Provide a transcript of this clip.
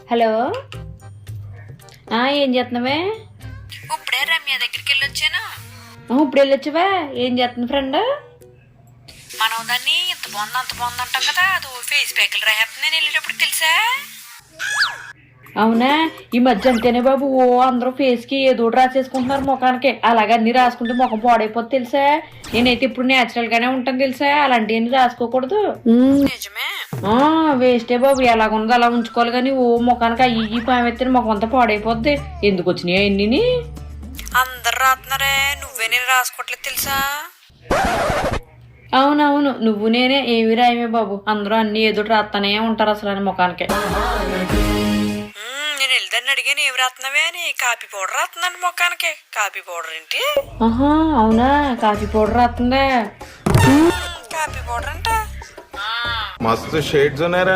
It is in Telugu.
హలో, ఏం చేస్తున్నావే? ఇప్పుడే రమ్య దగ్గరికి వెళ్ళొచ్చాను. ఇప్పుడు వెళ్ళొచ్చావా? ఏం చేస్తుంది ఫ్రెండ్? మనం దాన్ని ఇంత బాగుంది అంత బాగుంది అంటాం కదా, అది ఫేస్ ప్యాక్లు రాసేస్తుంది. నేను వెళ్ళేటప్పుడు తెలుసా? అవునా, ఈ మధ్య అంతేనే బాబు. అందరూ ఫేస్ కి ఏదో రాసేసుకుంటున్నారు ముఖానికి. అలాగే అన్ని రాసుకుంటే ముఖం పాడైపోతుంది తెలుసా. నేనైతే ఇప్పుడు నేచురల్ గానే ఉంటాను తెలుసా. అలాంటివన్నీ రాసుకోకూడదు. నిజమే. వేస్టే బాబు. ఎలాగుందో అలా ఉంచుకోవాలి కానీ ముఖానికి అయ్యి పామెత్తిన ముఖం అంతా పాడైపోద్ది. ఎందుకు వచ్చినాయి అన్ని? అందరు రాస్తున్నారే, నువ్వే నేను రాసుకోవట్లేదు తెలుసా. అవునవును, నువ్వు నేనే ఏమి రాయమే బాబు. అందరూ అన్ని ఏదో రాస్తానే ఉంటారు అసలు అని ముఖానికి. నేను వెళ్ళదాన్ని అడిగాను, ఏమి రాస్తున్నావే అని. కాఫీ పౌడర్ రాస్తున్నాను ముఖానికి. కాఫీ పౌడర్ ఏంటి? అవునా, కాఫీ పౌడర్ రాస్తుందా? కాఫీ పౌడర్ అంట. मस्त शेड्स ఉన్నాయి రా